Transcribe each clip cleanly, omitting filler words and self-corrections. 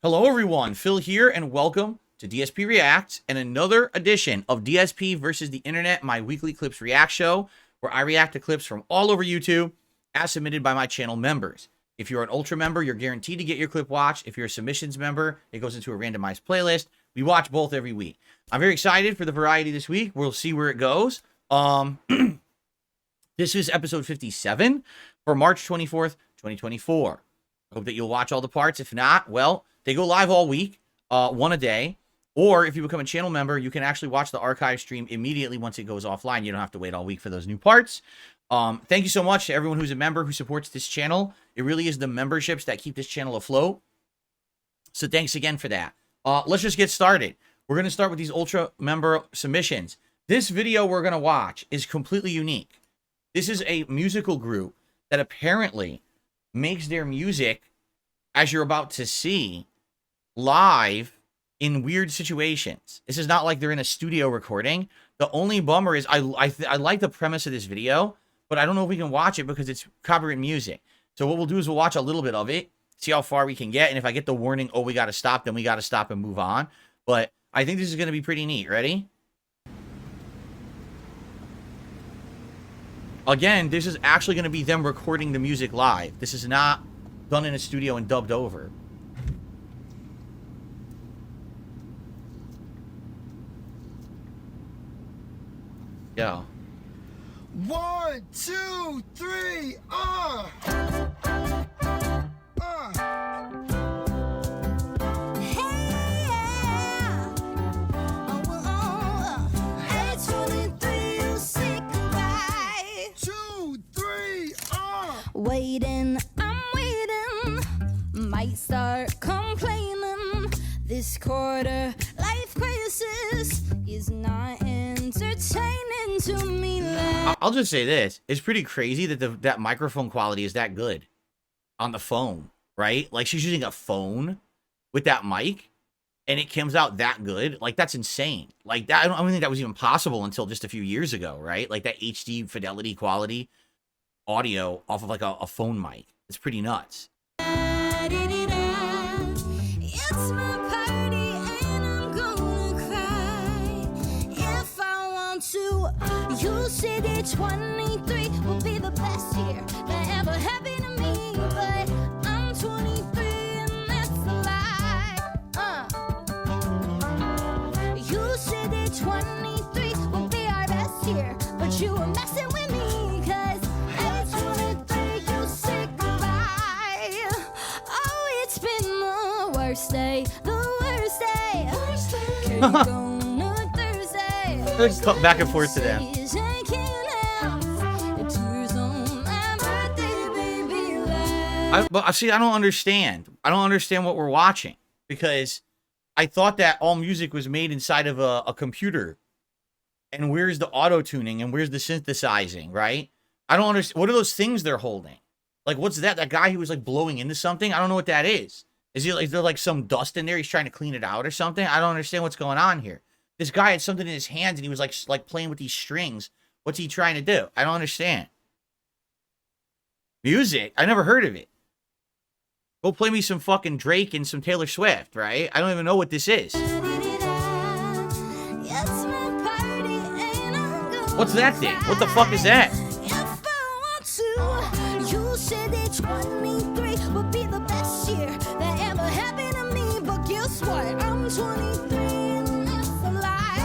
Hello everyone, Phil here, and welcome to DSPReacts and another edition of DSP versus the Internet, my weekly clips react show, where I react to clips from all over YouTube as submitted by my channel members. If you're an Ultra member, you're guaranteed to get your clip watched. If you're a Submissions member, it goes into a randomized playlist. We watch both every week. I'm very excited for the variety this week. We'll see where it goes. This is episode 57 for March 24th, 2024. I hope that you'll watch all the parts. If not, well, they go live all week, one a day. Or if you become a channel member, you can actually watch the archive stream immediately once it goes offline. You don't have to wait all week for those new parts. Thank you so much to everyone who's a member who supports this channel. It really is the memberships that keep this channel afloat. So thanks again for that. Let's just get started. We're going to start with these Ultra member submissions. This video we're going to watch is completely unique. This is a musical group that apparently makes their music, as you're about to see, live in weird situations. This is not like they're in a studio recording. The only bummer is I like the premise of this video, but I don't know if we can watch it because it's copyright music. So what we'll do is we'll watch a little bit of it, see how far we can get, and if I get the warning, oh, we got to stop, then we got to stop and move on. But I think this is going to be pretty neat. Ready? Again, this is actually going to be them recording the music live. This is not done in a studio and dubbed over. Yo. 1, 2, 3, Waiting, I'm waiting. Might start complaining. This quarter life crisis is not entertaining to me. I'll just say this: it's pretty crazy that that microphone quality is that good on the phone, right? Like she's using a phone with that mic, and it comes out that good. Like that's insane. Like that, I don't think that was even possible until just a few years ago, right? Like that HD fidelity quality audio off of like a phone mic. It's pretty nuts. It's my party and I'm gonna cry if I want to. You said it 23 will be the best year that ever happened to me, but I'm 23 and that's a lie. You said it 23 will be our best year, but you were messing with me. The worst day. Can you go on Thursday? Let's talk back and forth to them. But see, I don't understand. I don't understand what we're watching, because I thought that all music was made inside of a computer. And where's the auto tuning and where's the synthesizing, right? I don't understand. What are those things they're holding? Like, what's that? That guy who was like blowing into something? I don't know what that is. Is there like some dust in there? He's trying to clean it out or something? I don't understand what's going on here. This guy had something in his hands and he was like playing with these strings. What's he trying to do? I don't understand. Music? I never heard of it. Go play me some fucking Drake and some Taylor Swift, right? I don't even know what this is. What's that thing? What the fuck is that? You said that 23 would be the best year that ever happened to me, but guess what? I'm 23 and that's a lie.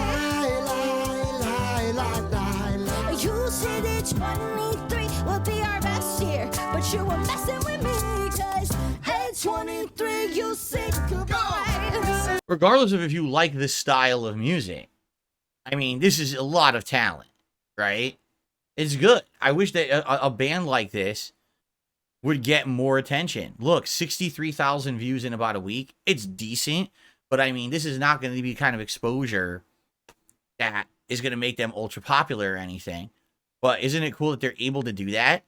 You said that 23 would be our best year, but you were messing with me, cause at 23 you said goodbye. Regardless of if you like this style of music, I mean, this is a lot of talent, right? It's good. I wish that a band like this would get more attention. Look, 63,000 views in about a week. It's decent, but I mean, this is not going to be kind of exposure that is going to make them ultra popular or anything. But isn't it cool that they're able to do that?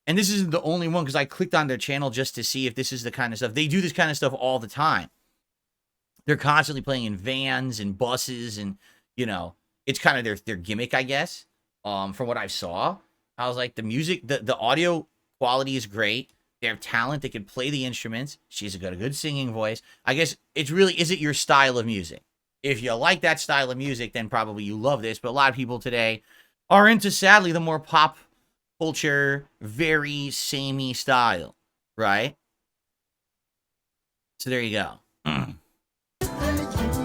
And this isn't the only one, because I clicked on their channel just to see if this is the kind of stuff. They do this kind of stuff all the time. They're constantly playing in vans and buses, and, you know, it's kind of their gimmick, I guess. From what I saw, I was like, the music, the audio quality is great. They have talent. They can play the instruments. She's got a good singing voice. I guess it's really, is it your style of music? If you like that style of music, then probably you love this. But a lot of people today are into, sadly, the more pop culture, very samey style, right? So there you go.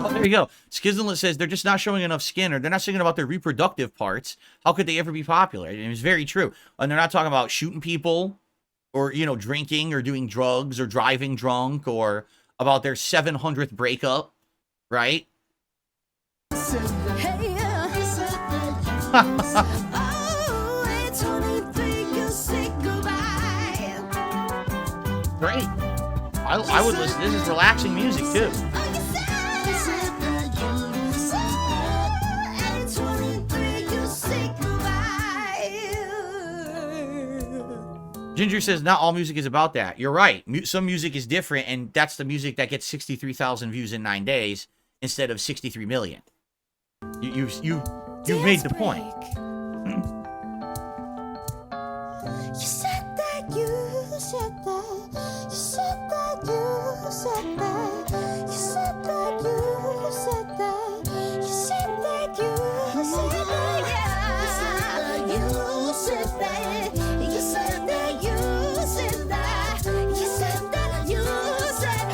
Oh, there you go. Skizzenless says they're just not showing enough skin, or they're not singing about their reproductive parts. How could they ever be popular? And it's very true. And they're not talking about shooting people, or, you know, drinking, or doing drugs, or driving drunk, or about their 700th breakup, right? Hey, oh, it's only three, you say goodbye. Great. I would listen. This is relaxing music, too. Oh, you said, it's only three, you say goodbye. Ginger says not all music is about that. You're right. Some music is different, and that's the music that gets 63,000 views in 9 days instead of 63 million. You made the point. You said that, you said that, you said that, you said that, you said that, you said that, you said that, you said that, yeah. You said that, you said that, you said that, you said that, you said,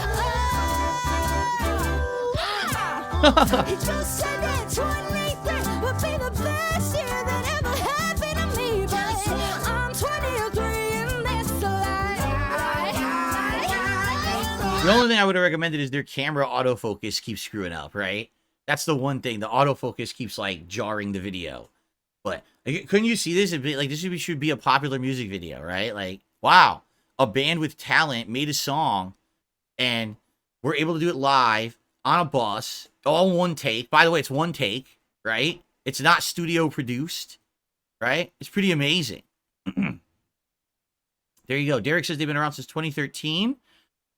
oh. You just said that 23 would be the best year that ever happened to me, but I'm 23 and that's a lie. The only thing I would have recommended is their camera autofocus keeps screwing up, right? That's the one thing. The autofocus keeps, like, jarring the video. But couldn't you see this? Like, this should be a popular music video, right? Like, wow, a band with talent made a song, and we're able to do it live on a bus, all one take. By the way, it's one take, right? It's not studio produced, right? It's pretty amazing. There you go. Derek says they've been around since 2013.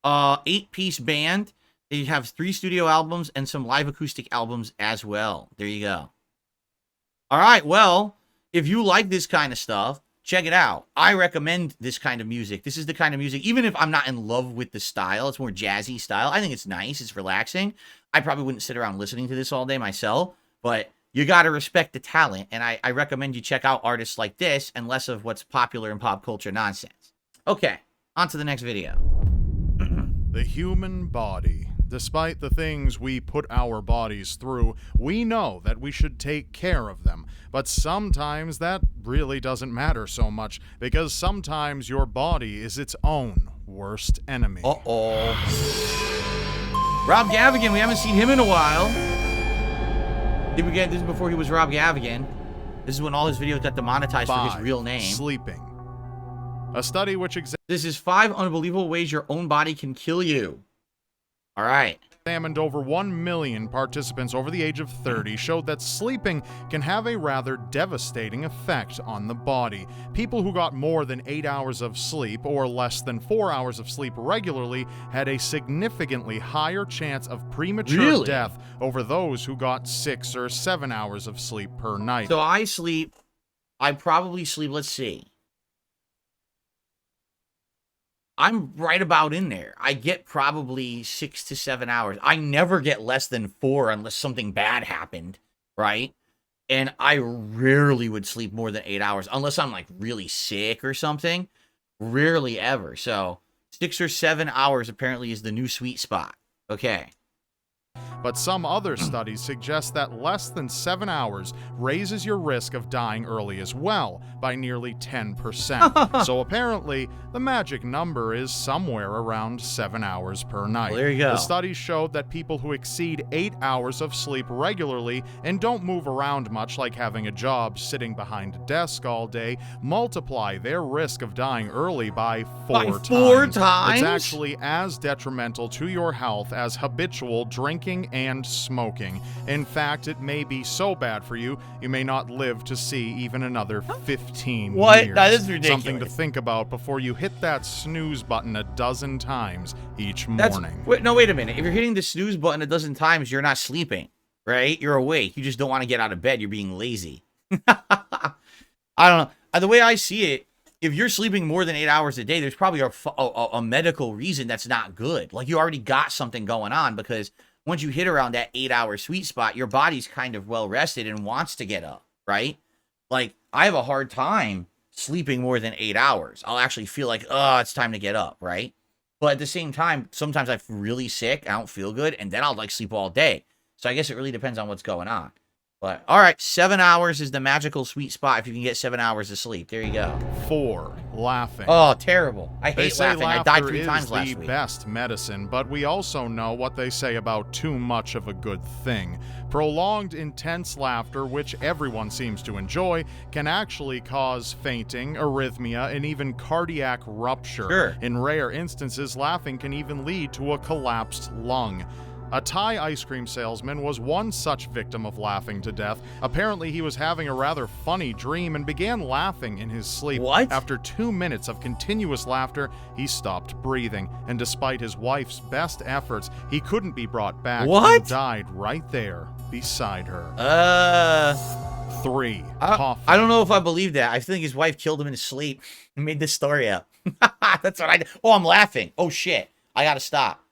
8-piece band. They have 3 studio albums and some live acoustic albums as well. There you go. All right, well, if you like this kind of stuff, check it out. I recommend this kind of music. This is the kind of music, even if I'm not in love with the style, it's more jazzy style. I think it's nice. It's relaxing. I probably wouldn't sit around listening to this all day myself, but you got to respect the talent, and I recommend you check out artists like this and less of what's popular in pop culture nonsense. Okay, on to the next video. The human body. Despite the things we put our bodies through, we know that we should take care of them. But sometimes that really doesn't matter so much, because sometimes your body is its own worst enemy. Uh-oh. Rob Gavigan, we haven't seen him in a while. Did we get this before he was Rob Gavigan? This is when all his videos got demonetized for his real name. Sleeping. A study which This is 5 unbelievable ways your own body can kill you. All right. examined over 1 million participants over the age of 30 showed that sleeping can have a rather devastating effect on the body. People who got more than 8 hours of sleep or less than 4 hours of sleep regularly had a significantly higher chance of premature death over those who got 6 or 7 hours of sleep per night. So I probably sleep, let's see. I'm right about in there. I get probably 6 to 7 hours. I never get less than 4 unless something bad happened, right? And I rarely would sleep more than 8 hours unless I'm like really sick or something. Rarely ever. So 6 or 7 hours apparently is the new sweet spot. Okay. But some other studies suggest that less than 7 hours raises your risk of dying early as well by nearly 10%. So apparently, the magic number is somewhere around 7 hours per night. Well, there you go. The studies showed that people who exceed 8 hours of sleep regularly and don't move around much, like having a job sitting behind a desk all day, multiply their risk of dying early by 4 times. 4 times? It's actually as detrimental to your health as habitual drinking and smoking. In fact, it may be so bad for you, you may not live to see even another 15 What? years. That is ridiculous. Something to think about before you hit that snooze button a dozen times each morning. Wait a minute. If you're hitting the snooze button a dozen times, you're not sleeping, right? You're awake. You just don't want to get out of bed. You're being lazy. I don't know. The way I see it, if you're sleeping more than 8 hours a day, there's probably a medical reason that's not good. Like, you already got something going on, because once you hit around that 8-hour sweet spot, your body's kind of well rested and wants to get up, right? Like, I have a hard time sleeping more than 8 hours. I'll actually feel like, oh, it's time to get up, right? But at the same time, sometimes I'm really sick, I don't feel good, and then I'll like sleep all day. So I guess it really depends on what's going on. But all right, 7 hours is the magical sweet spot if you can get 7 hours of sleep. There you go. 4. Laughing. Oh, terrible. I They hate say laughing. I laughter died 3 is times last the week. best medicine, but we also know what they say about too much of a good thing. Prolonged, intense laughter, which everyone seems to enjoy, can actually cause fainting, arrhythmia, and even cardiac rupture. Sure. In rare instances, laughing can even lead to a collapsed lung. A Thai ice cream salesman was one such victim of laughing to death. Apparently, he was having a rather funny dream and began laughing in his sleep. What? After 2 minutes of continuous laughter, he stopped breathing, and despite his wife's best efforts, he couldn't be brought back What? and died right there beside her. 3. Coughing. I don't know if I believe that. I think his wife killed him in his sleep and made this story up. That's what I did. Oh, I'm laughing. Oh shit. I gotta stop.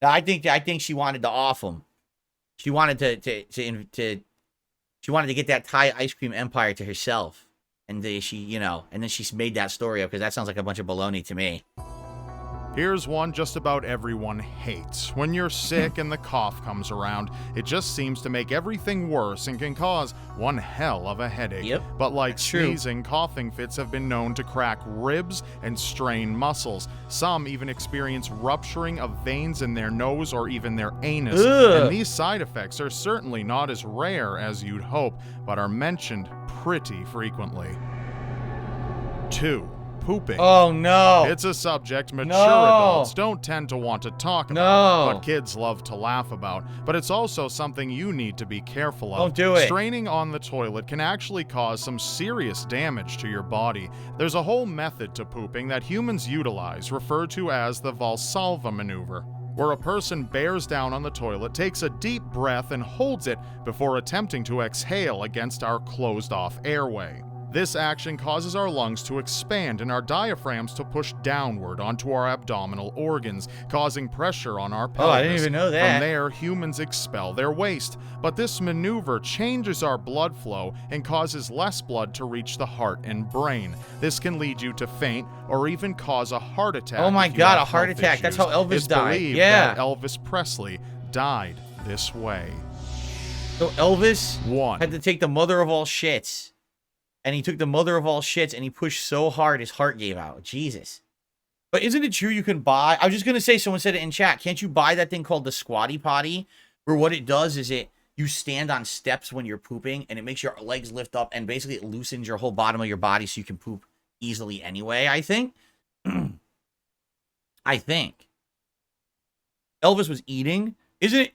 No, I think she wanted to off him. She wanted she wanted to get that Thai ice cream empire to herself. And she, and then she made that story up, because that sounds like a bunch of baloney to me. Here's one just about everyone hates. When you're sick and the cough comes around, it just seems to make everything worse and can cause one hell of a headache. Yep, But like that's true. sneezing, coughing fits have been known to crack ribs and strain muscles. Some even experience rupturing of veins in their nose or even their anus. Ugh. And these side effects are certainly not as rare as you'd hope, but are mentioned pretty frequently. 2. Pooping. Oh no. It's a subject mature No. adults don't tend to want to talk about, No. but kids love to laugh about. But it's also something you need to be careful of. Don't do it. Straining on the toilet can actually cause some serious damage to your body. There's a whole method to pooping that humans utilize, referred to as the Valsalva maneuver, where a person bears down on the toilet, takes a deep breath, and holds it before attempting to exhale against our closed-off airway. This action causes our lungs to expand and our diaphragms to push downward onto our abdominal organs, causing pressure on our pelvis. Oh, I didn't even know that. From there, humans expel their waste. But this maneuver changes our blood flow and causes less blood to reach the heart and brain. This can lead you to faint or even cause a heart attack. Oh my if you God, have a heart health attack. That's issues. how Elvis It's died. believed Yeah. that Elvis Presley died this way. So Elvis 1. had to take the mother of all shits. And he took the mother of all shits and he pushed so hard his heart gave out. Jesus. But isn't it true you can buy... I was just going to say, someone said it in chat. Can't you buy that thing called the Squatty Potty? Where what it does is you stand on steps when you're pooping and it makes your legs lift up and basically it loosens your whole bottom of your body so you can poop easily anyway, I think. I think. Elvis was eating. Isn't it...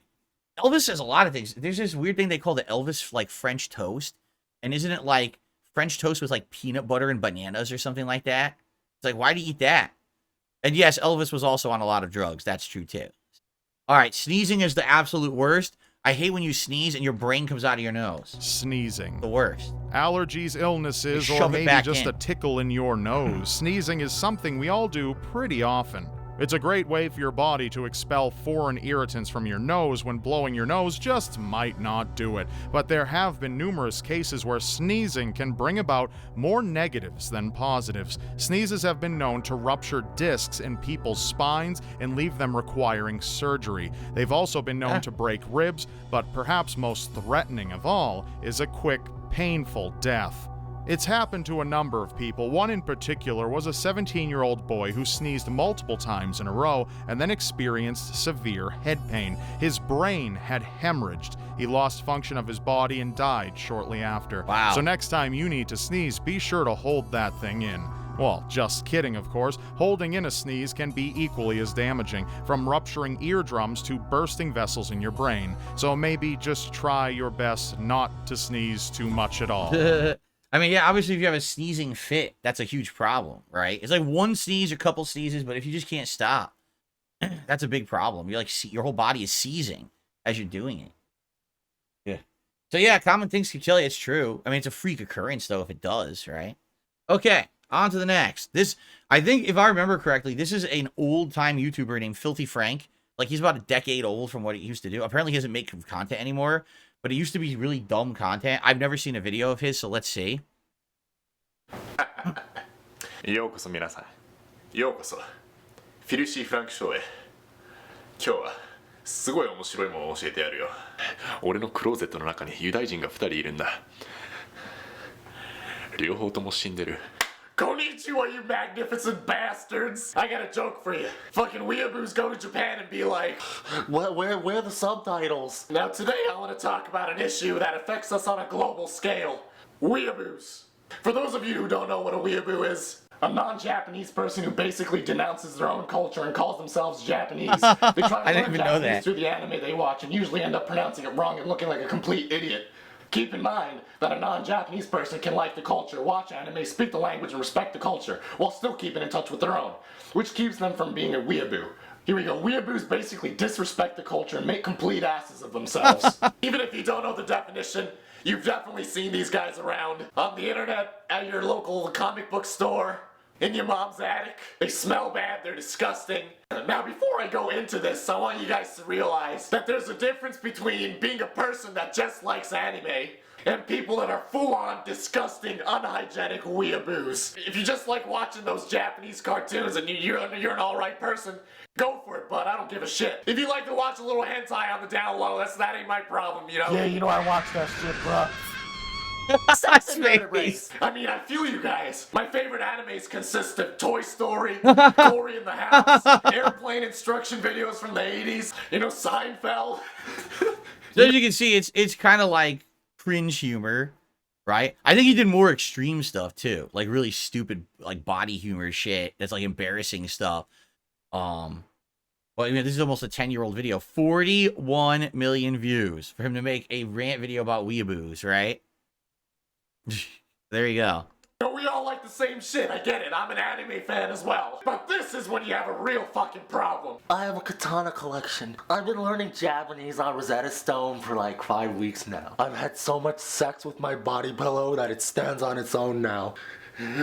Elvis says a lot of things. There's this weird thing they call the Elvis, like, French toast. And isn't it like... French toast with like peanut butter and bananas or something like that? It's like, why do you eat that? And yes, Elvis was also on a lot of drugs. That's true too. All right, sneezing is the absolute worst. I hate when you sneeze and your brain comes out of your nose. Sneezing. The worst. Allergies, illnesses, Shove or it maybe back just in. a tickle in your nose. Sneezing is something we all do pretty often. It's a great way for your body to expel foreign irritants from your nose when blowing your nose just might not do it. But there have been numerous cases where sneezing can bring about more negatives than positives. Sneezes have been known to rupture discs in people's spines and leave them requiring surgery. They've also been known to break ribs, but perhaps most threatening of all is a quick, painful death. It's happened to a number of people. One in particular was a 17-year-old boy who sneezed multiple times in a row and then experienced severe head pain. His brain had hemorrhaged. He lost function of his body and died shortly after. Wow. So next time you need to sneeze, be sure to hold that thing in. Well, just kidding, of course. Holding in a sneeze can be equally as damaging, from rupturing eardrums to bursting vessels in your brain. So maybe just try your best not to sneeze too much at all. I mean, yeah, obviously if you have a sneezing fit, that's a huge problem, right? It's like one sneeze, a couple sneezes, but if you just can't stop, that's a big problem. You're like, your whole body is seizing as you're doing it. Yeah. So yeah, common things can kill you. It's true. I mean, it's a freak occurrence though if it does, right? Okay. On to the next. This, I think, if I remember correctly, this is an old-time YouTuber named Filthy Frank. Like, he's about a decade old from what he used to do. Apparently, he doesn't make content anymore, but it used to be really dumb content. I've never seen a video of his, so let's see. ようこそ皆さん。ようこそ。フィルシー・フランクショーへ。今日はすごい面白いものを教えてやるよ。俺のクローゼットの中にユダヤ人が2人いるんだ。両方とも死んでる。Konnichiwa, you magnificent bastards! I got a joke for you. Fucking weeaboos go to Japan and be like, where are the subtitles? Now today I want to talk about an issue that affects us on a global scale. Weeaboos. For those of you who don't know what a weeaboo is, a non-Japanese person who basically denounces their own culture and calls themselves Japanese. They try to learn Japanese through the anime they watch and usually end up pronouncing it wrong and looking like a complete idiot. Keep in mind that a non-Japanese person can like the culture, watch anime, speak the language, and respect the culture, while still keeping in touch with their own, which keeps them from being a weeaboo. Here we go. Weeaboos basically disrespect the culture and make complete asses of themselves. Even if you don't know the definition, you've definitely seen these guys around. On the internet, at your local comic book store, in your mom's attic. They smell bad, they're disgusting. Now before I go into this, I want you guys to realize that there's a difference between being a person that just likes anime and people that are full-on disgusting, unhygienic weeaboos. If you just like watching those Japanese cartoons and you're an alright person, go for it, bud. I don't give a shit. If you like to watch a little hentai on the down low, that ain't my problem, you know? Yeah, you know I watch that shit, bro. Sex and murder race. I mean, I feel you guys. My favorite animes consist of Toy Story, Cory in the House, airplane instruction videos from the 80s, you know, Seinfeld. So as you can see, it's kind of like cringe humor, right? I think he did more extreme stuff too, like really stupid, like body humor shit. That's like embarrassing stuff. Well, I mean, this is almost a 10-year-old video. 41 million views for him to make a rant video about weeaboos, right? There you go. We all like the same shit, I get it. I'm an anime fan as well. But this is when you have a real fucking problem. I have a katana collection. I've been learning Japanese on Rosetta Stone for like 5 weeks now. I've had so much sex with my body pillow that it stands on its own now.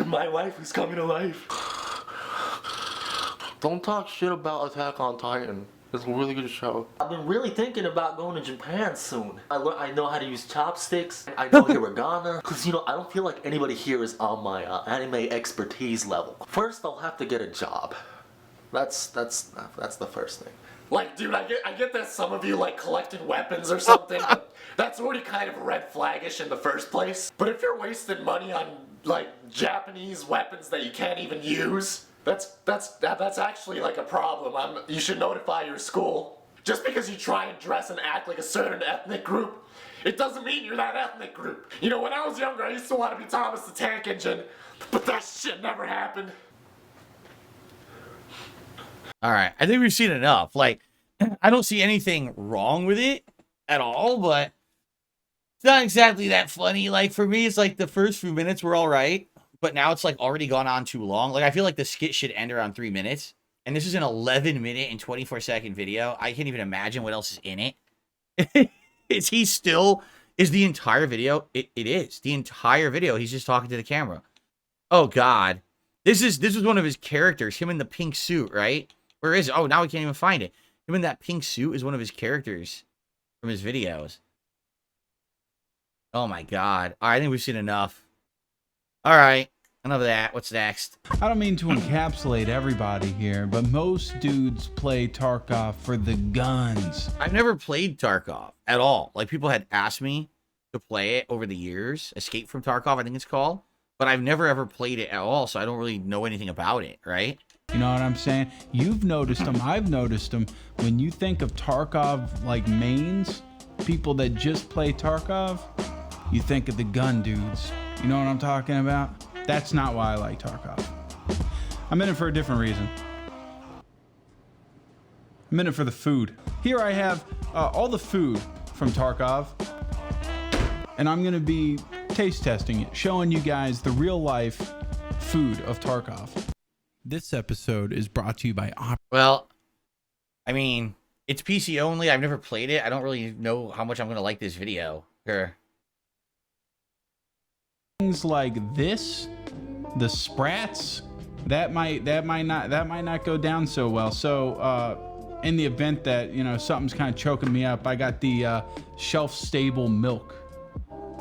My wife is coming to life. Don't talk shit about Attack on Titan. It's a really good show. I've been really thinking about going to Japan soon. I know how to use chopsticks. I know hiragana. Cause you know, I don't feel like anybody here is on my anime expertise level. First, I'll have to get a job. That's the first thing. Like, dude, I get that some of you like collecting weapons or something, but that's already kind of red flaggish in the first place. But if you're wasting money on like Japanese weapons that you can't even use, that's actually like a problem. You should notify your school. Just because you try and dress and act like a certain ethnic group, it doesn't mean you're that ethnic group. You know, when I was younger, I used to want to be Thomas the Tank Engine, but that shit never happened. All right, I think we've seen enough. Like, I don't see anything wrong with it at all, but it's not exactly that funny. Like, for me, it's like the first few minutes were all right. But now it's like already gone on too long. Like, I feel like the skit should end around 3 minutes. And this is an 11-minute and 24-second video. I can't even imagine what else is in it. Is the entire video? It is. The entire video, he's just talking to the camera. Oh, God. This was one of his characters. Him in the pink suit, right? Where is it? Oh, now we can't even find it. Him in that pink suit is one of his characters from his videos. Oh, my God. All right, I think we've seen enough. All right, enough of that. What's next? I don't mean to encapsulate everybody here, but most dudes play Tarkov for the guns. I've never played Tarkov at all. Like, people had asked me to play it over the years. Escape from Tarkov, I think it's called. But I've never ever played it at all, so I don't really know anything about it, right? You know what I'm saying? You've noticed them, I've noticed them. When you think of Tarkov, like mains, people that just play Tarkov, you think of the gun dudes. You know what I'm talking about? That's not why I like Tarkov. I'm in it for a different reason. I'm in it for the food. Here I have all the food from Tarkov, and I'm gonna be taste testing it, showing you guys the real life food of Tarkov. This episode is brought to you by Well, I mean, it's PC only. I've never played it. I don't really know how much I'm gonna like this video. Here. Things like this the sprats, that might not go down so well. So in the event that, you know, something's kind of choking me up, I got the shelf stable milk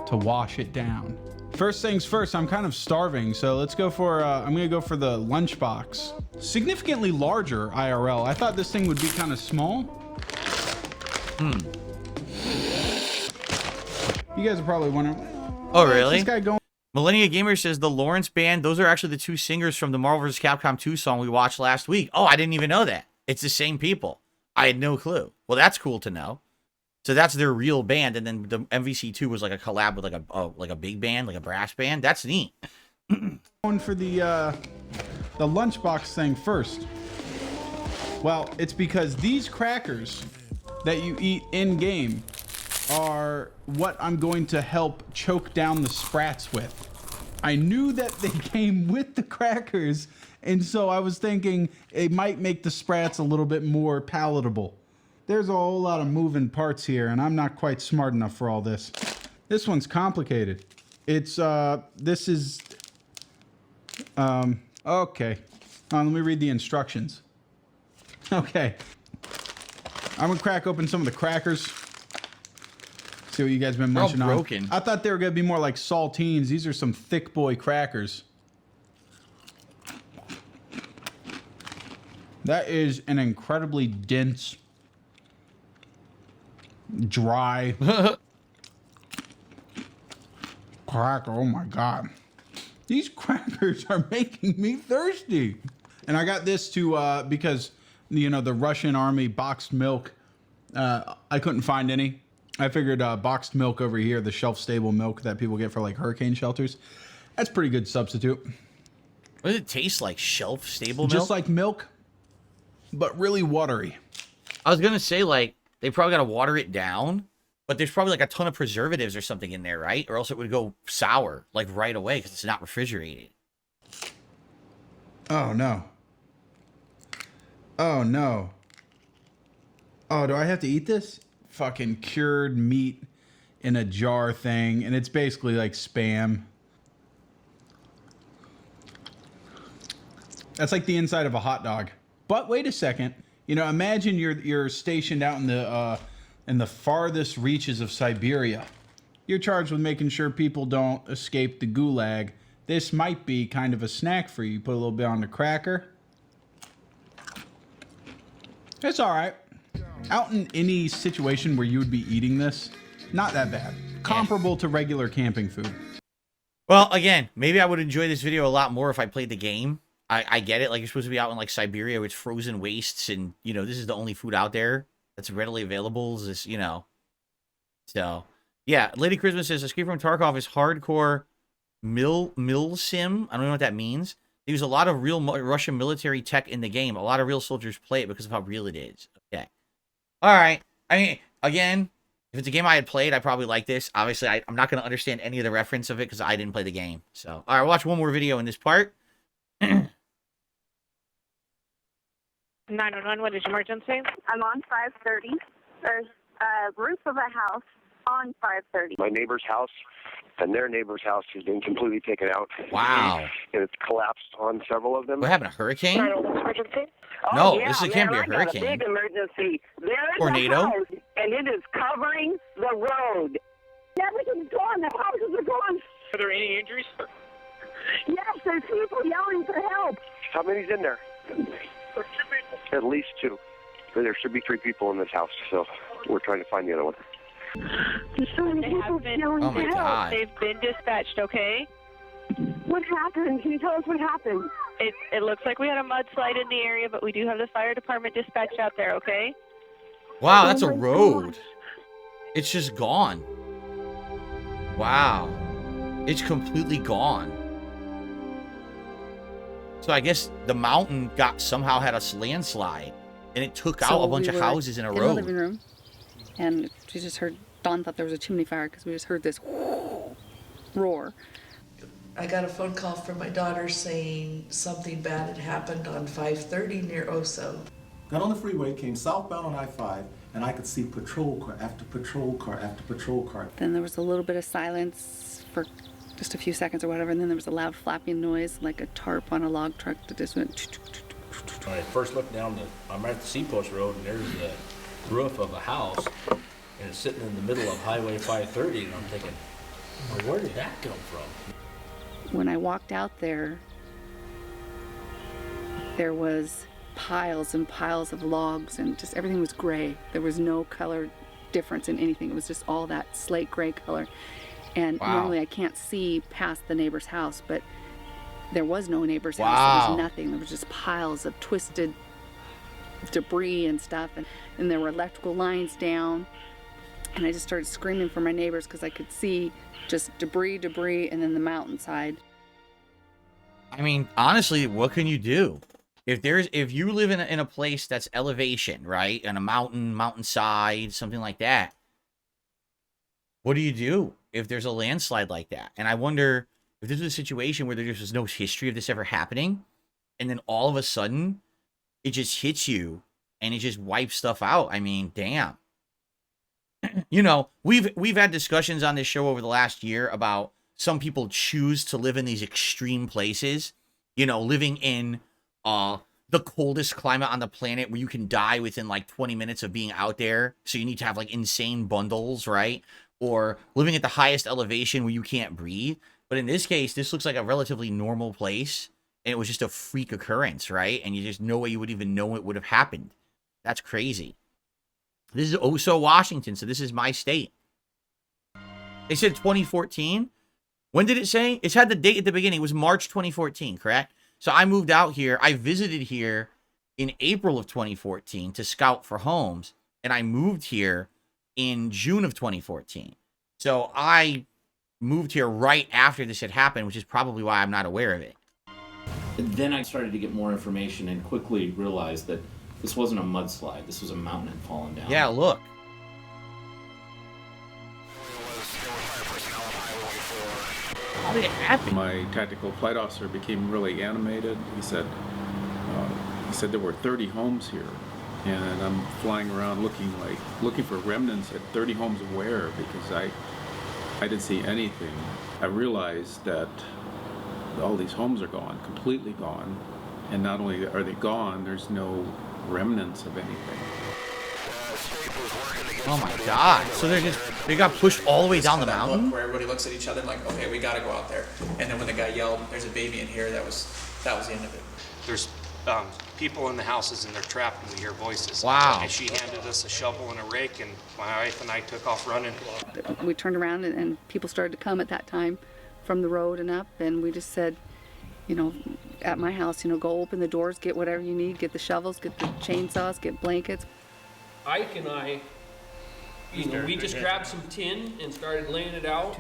to wash it down. First things first, I'm kind of starving, so let's go for I'm gonna go for the lunchbox. Significantly larger IRL. I thought this thing would be kind of small. You guys are probably wondering, Oh, where's really? this guy going? Millennia Gamer says the Lawrence Band, those are actually the two singers from the Marvel vs. Capcom 2 song we watched last week. Oh, I didn't even know that. It's the same people. I had no clue. Well, that's cool to know. So that's their real band, and then the MVC2 was like a collab with like a big band, like a brass band. That's neat. Going for the lunchbox thing first. Well, it's because these crackers that you eat in game are what I'm going to help choke down the sprats with. I knew that they came with the crackers, and so I was thinking it might make the sprats a little bit more palatable. There's a whole lot of moving parts here, and I'm not quite smart enough for all this. This one's complicated. It's this is okay. Let me read the instructions. Okay. I'm gonna crack open some of the crackers. See what you guys been munching on. broken. I thought they were gonna be more like saltines. These are some thick boy crackers. That is an incredibly dense, dry cracker. Oh my God. These crackers are making me thirsty. And I got this to, because, you know, the Russian army boxed milk, I couldn't find any. I figured boxed milk over here, the shelf stable milk that people get for like hurricane shelters, that's a pretty good substitute. What does it taste like? Shelf stable milk? Just like milk, but really watery. I was gonna say, like, they probably gotta water it down, but there's probably like a ton of preservatives or something in there, right? Or else it would go sour like right away because it's not refrigerated. Oh no. Oh no. Oh, do I have to eat this? Fucking cured meat in a jar thing, and it's basically like Spam. That's like the inside of a hot dog. But wait a second. You know, imagine you're stationed out in the farthest reaches of Siberia. You're charged with making sure people don't escape the gulag. This might be kind of a snack for you. Put a little bit on the cracker. It's all right. Out in any situation where you would be eating this, not that bad. Comparable to regular camping food. Well, again, maybe I would enjoy this video a lot more if I played the game. I get it. Like, you're supposed to be out in, like, Siberia with frozen wastes, and, you know, this is the only food out there that's readily available. Is this, you know. So, yeah. Lady Christmas says, Escape from Tarkov is hardcore mil sim. I don't know what that means. They use a lot of real Russian military tech in the game. A lot of real soldiers play it because of how real it is. Okay. All right. I mean, again, if it's a game I had played, I probably like this. Obviously, I'm not going to understand any of the reference of it because I didn't play the game. So, all right, we'll watch one more video in this part. 911, what is your emergency? I'm on 530. There's a roof of a house on 530. My neighbor's house and their neighbor's house has been completely taken out. Wow. And it's collapsed on several of them. What happened? A hurricane? 911 emergency? No, this can't be a I got hurricane. a big emergency. There's Tornado? a house, and it is covering the road. Everything's gone. The houses are gone. Are there any injuries? Yes, there's people yelling for help. How many's in there? At least 2. There should be 3 people in this house, so we're trying to find the other one. There's so many They people have been- yelling Oh my for help. God. They've been dispatched, okay? What happened? Can you tell us what happened? It looks like we had a mudslide in the area, but we do have the fire department dispatched out there, okay? Wow, that's a Oh my road. gosh. It's just gone. Wow. It's completely gone. So I guess the mountain somehow had a landslide, and it took out a bunch of houses in a in the road. living room, and we just heard. Dawn thought there was a chimney fire because we just heard this roar. I got a phone call from my daughter saying something bad had happened on 530 near Oso. Got on the freeway, came southbound on I-5, and I could see patrol car after patrol car after patrol car. Then there was a little bit of silence for just a few seconds or whatever, and then there was a loud flapping noise, like a tarp on a log truck that just went. When I first looked down I'm at the Seapost Road, and there's the roof of a house, and it's sitting in the middle of Highway 530, and I'm thinking, well, where did that come from? When I walked out there, there was piles and piles of logs, and just everything was gray. There was no color difference in anything. It was just all that slate gray color. And normally I can't see past the neighbor's house, but there was no neighbor's house. There was nothing. There was just piles of twisted debris and stuff, and there were electrical lines down. And I just started screaming for my neighbors because I could see just debris, and then the mountainside. I mean, honestly, what can you do? If you live in a place that's elevation, right? On a mountainside, something like that. What do you do if there's a landslide like that? And I wonder if this was a situation where there just was no history of this ever happening, and then all of a sudden it just hits you and it just wipes stuff out. I mean, damn. You know, we've had discussions on this show over the last year about some people choose to live in these extreme places, you know, living in the coldest climate on the planet where you can die within like 20 minutes of being out there. So you need to have like insane bundles, right? Or living at the highest elevation where you can't breathe. But in this case, this looks like a relatively normal place, and it was just a freak occurrence, right? And you just no way you would even know it would have happened. That's crazy. This is Oso, Washington, so this is my state. They said 2014. When did it say? It's had the date at the beginning. It was March 2014, correct? So I moved out here. I visited here in April of 2014 to scout for homes, and I moved here in June of 2014. So I moved here right after this had happened, which is probably why I'm not aware of it. Then I started to get more information and quickly realized that this wasn't a mudslide. This was a mountain had fallen down. Yeah, look. How did it happen? My tactical flight officer became really animated. He said there were 30 homes here. And I'm flying around looking for remnants at 30 homes where, because I didn't see anything. I realized that all these homes are gone, completely gone. And not only are they gone, there's no remnants of anything. Oh my God. So they got pushed all the way down the mountain? Look where everybody looks at each other and like, okay, we gotta go out there. And then when the guy yelled, there's a baby in here, that was the end of it. There's people in the houses and they're trapped and we hear voices. Wow. And she handed us a shovel and a rake, and my wife and I took off running. We turned around and people started to come at that time from the road and up, and we just said, you know, at my house, you know, go open the doors, get whatever you need, get the shovels, get the chainsaws, get blankets. Ike and I, we just grabbed some tin and started laying it out.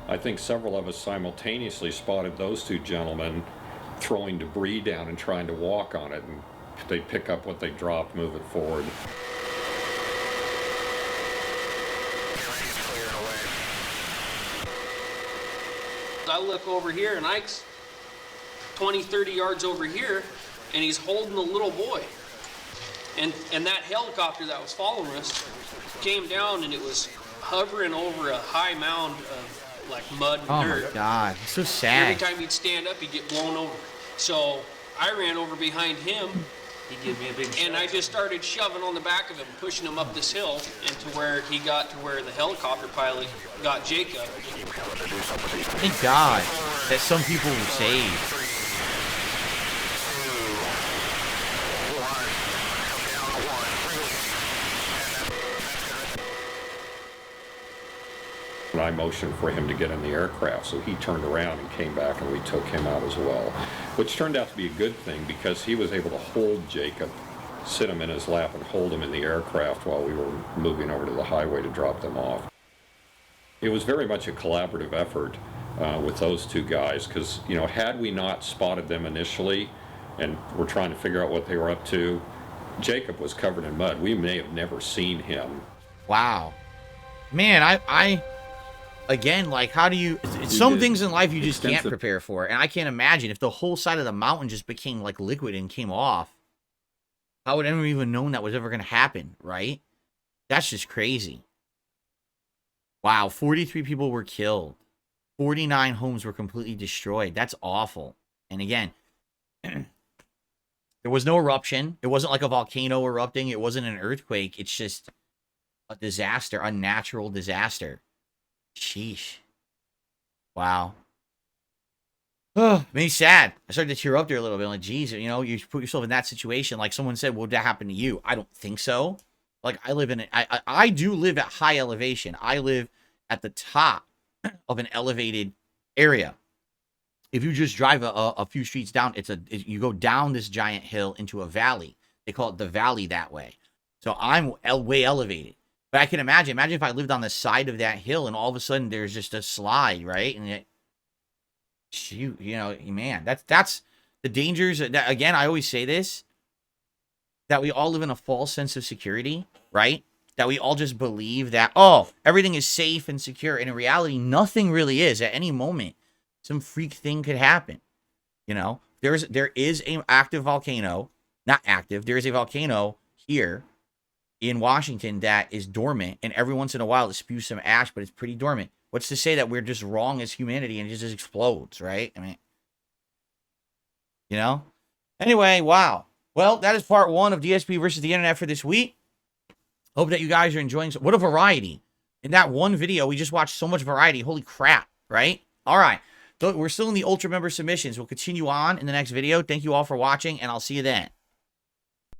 I think several of us simultaneously spotted those two gentlemen throwing debris down and trying to walk on it, and they'd pick up what they dropped, move it forward. I look over here and Ike's 20, 30 yards over here, and he's holding a little boy. And that helicopter that was following us came down, and it was hovering over a high mound of like mud and dirt. Oh my God, it's so sad. Every time he'd stand up, he'd get blown over. So I ran over behind him. He gave me a big and I just started shoving on the back of him, pushing him up this hill, and to where he got to where the helicopter pilot got Jacob. Thank God that some people were saved. And I motioned for him to get in the aircraft, so he turned around and came back, and we took him out as well, which turned out to be a good thing because he was able to hold Jacob, sit him in his lap, and hold him in the aircraft while we were moving over to the highway to drop them off. It was very much a collaborative effort with those two guys because, you know, had we not spotted them initially and were trying to figure out what they were up to, Jacob was covered in mud. We may have never seen him. Wow. Man, I again, like, how do you... Some things in life you just can't prepare for. And I can't imagine if the whole side of the mountain just became, like, liquid and came off. How would anyone even known that was ever going to happen, right? That's just crazy. Wow, 43 people were killed. 49 homes were completely destroyed. That's awful. And again, there was no eruption. It wasn't like a volcano erupting. It wasn't an earthquake. It's just a disaster, a natural disaster. Sheesh. Wow. Oh, made me sad. I started to tear up there a little bit. Like, geez, you know, you put yourself in that situation. Like someone said, would that happen to you? I don't think so. Like I live in, I do live at high elevation. I live at the top of an elevated area. If you just drive a few streets down, you go down this giant hill into a valley. They call it the valley that way. So I'm way elevated. But I can imagine if I lived on the side of that hill and all of a sudden there's just a slide, right? And shoot, you know, man, that's the dangers. Again, I always say this, that we all live in a false sense of security, right? That we all just believe that, oh, everything is safe and secure. And in reality, nothing really is. At any moment, some freak thing could happen. You know, there is an active volcano, not active. There is a volcano here in Washington that is dormant, and every once in a while it spews some ash, but it's pretty dormant. What's to say that we're just wrong as humanity and it just explodes, right? I mean, you know? Anyway, wow. Well, that is part 1 of DSP versus the internet for this week. Hope that you guys are enjoying. What a variety. In that one video, we just watched so much variety. Holy crap, right? All right. So we're still in the Ultra Member submissions. We'll continue on in the next video. Thank you all for watching, and I'll see you then.